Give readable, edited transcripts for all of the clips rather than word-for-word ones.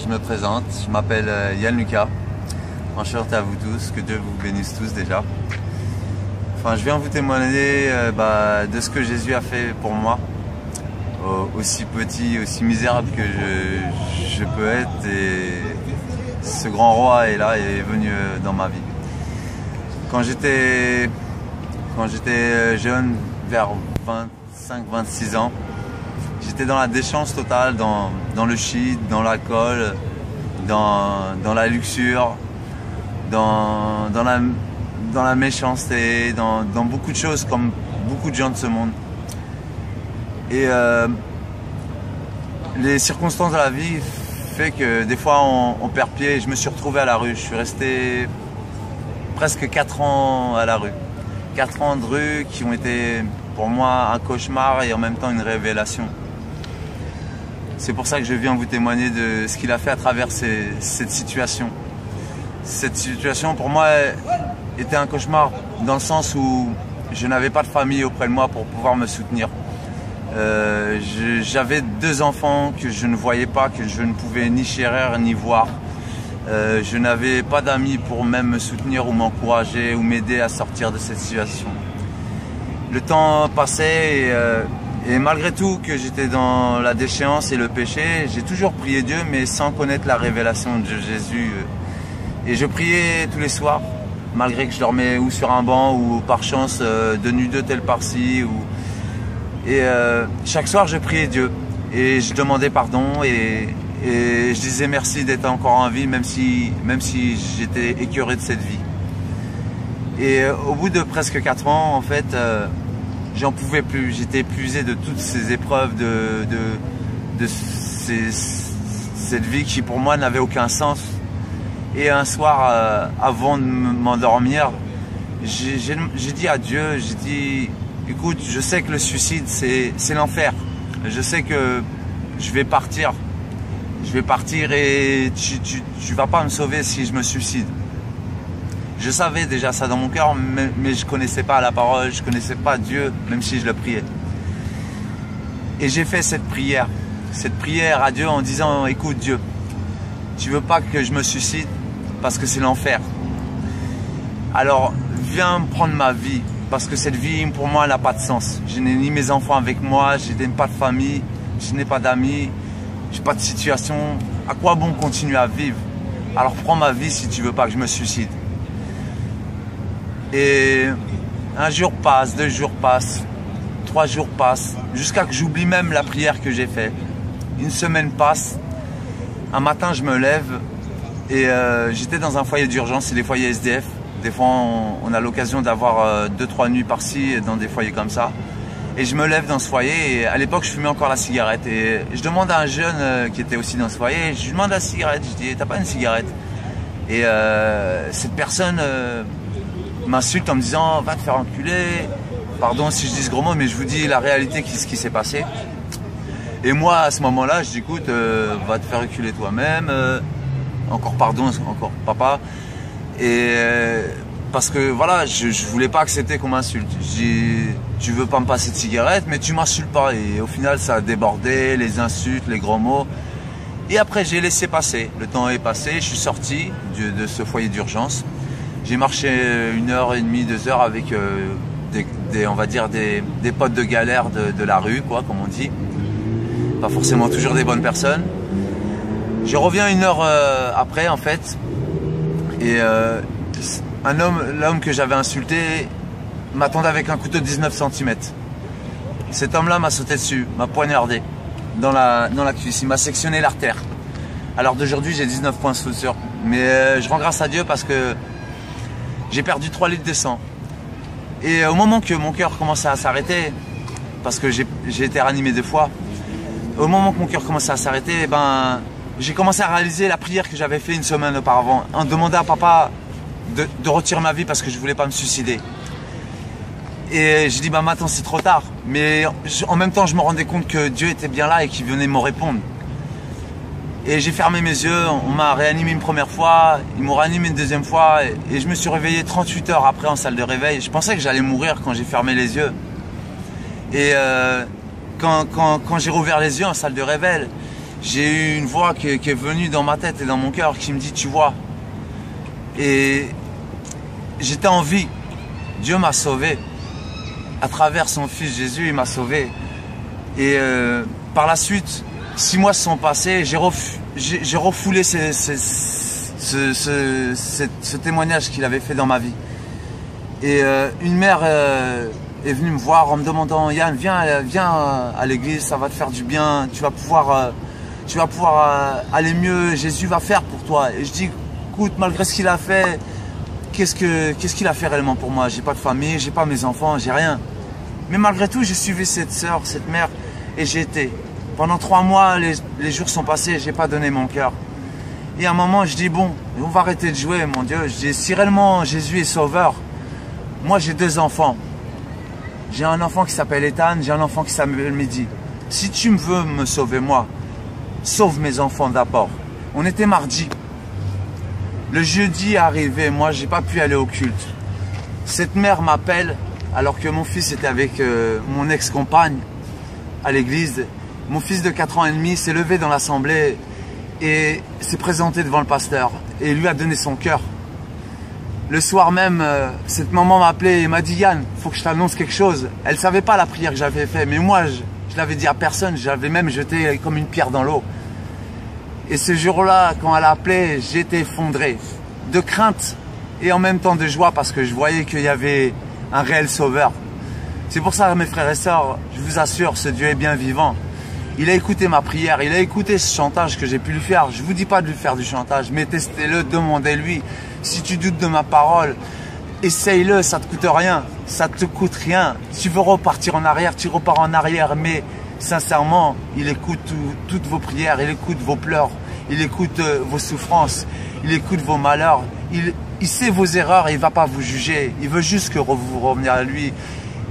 je me présente, je m'appelle Yann Lucas. Enchanté à vous tous, que Dieu vous bénisse tous déjà. Enfin, je viens vous témoigner de ce que Jésus a fait pour moi, aussi petit, aussi misérable que je peux être, et ce grand roi est là et est venu dans ma vie. Quand j'étais jeune, vers 25-26 ans, j'étais dans la déchéance totale, dans le shit, dans l'alcool, dans la luxure, dans la méchanceté, dans beaucoup de choses comme beaucoup de gens de ce monde. Et les circonstances de la vie fait que des fois on perd pied. Je me suis retrouvé à la rue. Je suis resté presque 4 ans à la rue. 4 ans de rue qui ont été pour moi un cauchemar et en même temps une révélation. C'est pour ça que je viens vous témoigner de ce qu'il a fait à travers cette situation. Cette situation pour moi était un cauchemar dans le sens où je n'avais pas de famille auprès de moi pour pouvoir me soutenir. J'avais 2 enfants que je ne voyais pas, que je ne pouvais ni chérir ni voir. Je n'avais pas d'amis pour même me soutenir ou m'encourager ou m'aider à sortir de cette situation. Le temps passait et malgré tout que j'étais dans la déchéance et le péché, j'ai toujours prié Dieu mais sans connaître la révélation de Jésus. Et je priais tous les soirs, malgré que je dormais ou sur un banc ou par chance de nuit d'hôtel par-ci. Et chaque soir je priais Dieu et je demandais pardon et je disais merci d'être encore en vie même si j'étais écœuré de cette vie. Et au bout de presque 4 ans en fait, j'en pouvais plus, j'étais épuisé de toutes ces épreuves, cette vie qui pour moi n'avait aucun sens. Et un soir, avant de m'endormir, j'ai dit à Dieu, j'ai dit, écoute, je sais que le suicide, c'est l'enfer. Je sais que je vais partir. Je vais partir et tu vas pas me sauver si je me suicide. Je savais déjà ça dans mon cœur, mais je connaissais pas la parole, je connaissais pas Dieu, même si je le priais. Et j'ai fait cette prière à Dieu en disant, écoute Dieu, tu veux pas que je me suicide parce que c'est l'enfer. Alors viens prendre ma vie parce que cette vie pour moi elle n'a pas de sens. Je n'ai ni mes enfants avec moi, je n'ai pas de famille, je n'ai pas d'amis, je n'ai pas de situation. À quoi bon continuer à vivre? Alors prends ma vie si tu veux pas que je me suicide. Et un jour passe, 2 jours passent, 3 jours passent, jusqu'à que j'oublie même la prière que j'ai faite. Une semaine passe, un matin je me lève et j'étais dans un foyer d'urgence, c'est les foyers SDF. Des fois on a l'occasion d'avoir 2-3 nuits par-ci dans des foyers comme ça. Et je me lève dans ce foyer et à l'époque je fumais encore la cigarette. Et je demande à un jeune qui était aussi dans ce foyer, je lui demande la cigarette, je dis t'as pas une cigarette? Et cette personne m'insulte en me disant va te faire enculer. Pardon si je dis ce gros mot mais je vous dis la réalité de ce qui s'est passé. Et moi à ce moment-là je dis écoute va te faire enculer toi-même. Encore pardon, encore papa. Et parce que voilà, je voulais pas accepter qu'on m'insulte. Je dis, tu veux pas me passer de cigarette, mais tu m'insultes pas. Et au final, ça a débordé, les insultes, les gros mots. Et après, j'ai laissé passer. Le temps est passé, je suis sorti de ce foyer d'urgence. J'ai marché 1h30, 2 heures avec on va dire des potes de galère de la rue, quoi, comme on dit. Pas forcément toujours des bonnes personnes. Je reviens 1 heure après en fait et l'homme que j'avais insulté m'attendait avec un couteau de 19 cm. Cet homme-là m'a sauté dessus, m'a poignardé dans la cuisse, il m'a sectionné l'artère. Alors d'aujourd'hui j'ai 19 points de suture, mais je rends grâce à Dieu parce que j'ai perdu 3 litres de sang. Et au moment que mon cœur commençait à s'arrêter, parce que j'ai été ranimé 2 fois, au moment que mon cœur commençait à s'arrêter, j'ai commencé à réaliser la prière que j'avais fait 1 semaine auparavant, en demandant à papa de retirer ma vie parce que je voulais pas me suicider. Et j'ai dit maintenant c'est trop tard, mais en même temps je me rendais compte que Dieu était bien là et qu'il venait me répondre. Et j'ai fermé mes yeux, on m'a réanimé une première fois, ils m'ont réanimé une deuxième fois et je me suis réveillé 38 heures après en salle de réveil. Je pensais que j'allais mourir quand j'ai fermé les yeux. Et quand j'ai rouvert les yeux en salle de réveil, j'ai eu une voix qui est venue dans ma tête et dans mon cœur qui me dit, tu vois, et j'étais en vie. Dieu m'a sauvé. À travers son fils Jésus, il m'a sauvé. Et par la suite, 6 mois se sont passés, j'ai refoulé ce témoignage qu'il avait fait dans ma vie. Et une mère est venue me voir en me demandant, Yann, viens à l'église, ça va te faire du bien, tu vas pouvoir aller mieux, Jésus va faire pour toi. Et je dis, écoute, malgré ce qu'il a fait, qu'est-ce qu'il a fait réellement pour moi? J'ai pas de famille, j'ai pas mes enfants, j'ai rien. Mais malgré tout, j'ai suivi cette sœur, cette mère, et j'ai été. Pendant 3 mois, les jours sont passés, j'ai pas donné mon cœur. Et à un moment, je dis, bon, on va arrêter de jouer, mon Dieu. Je dis, si réellement Jésus est sauveur, moi j'ai 2 enfants. J'ai un enfant qui s'appelle Ethan, j'ai un enfant qui s'appelle Mehdi. Si tu veux me sauver, moi, sauve mes enfants d'abord. On était mardi. Le jeudi est arrivé, moi j'ai pas pu aller au culte. Cette mère m'appelle alors que mon fils était avec mon ex-compagne à l'église. Mon fils de 4 ans et demi s'est levé dans l'assemblée et s'est présenté devant le pasteur et lui a donné son cœur. Le soir même, cette maman m'a appelé et m'a dit, Yann, faut que je t'annonce quelque chose. Elle ne savait pas la prière que j'avais faite, mais moi je l'avais dit à personne, j'avais même jeté comme une pierre dans l'eau. Et ce jour-là, quand elle a appelé, j'étais effondré de crainte et en même temps de joie parce que je voyais qu'il y avait un réel sauveur. C'est pour ça, mes frères et sœurs, je vous assure, ce Dieu est bien vivant. Il a écouté ma prière, il a écouté ce chantage que j'ai pu lui faire. Je ne vous dis pas de lui faire du chantage, mais testez-le, demandez-lui. Si tu doutes de ma parole, essaye-le, ça ne te coûte rien. Ça ne te coûte rien. Si tu veux repartir en arrière, tu repars en arrière. Mais sincèrement, il écoute toutes vos prières, il écoute vos pleurs, il écoute vos souffrances, il écoute vos malheurs. Il sait vos erreurs et il ne va pas vous juger. Il veut juste que vous reveniez à lui.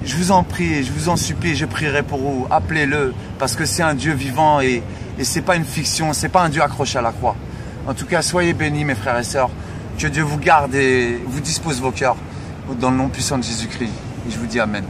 Je vous en prie, je vous en supplie, je prierai pour vous. Appelez-le parce que c'est un Dieu vivant et ce n'est pas une fiction, ce n'est pas un Dieu accroché à la croix. En tout cas, soyez bénis mes frères et sœurs. Que Dieu vous garde et vous dispose vos cœurs dans le nom puissant de Jésus-Christ. Et je vous dis Amen.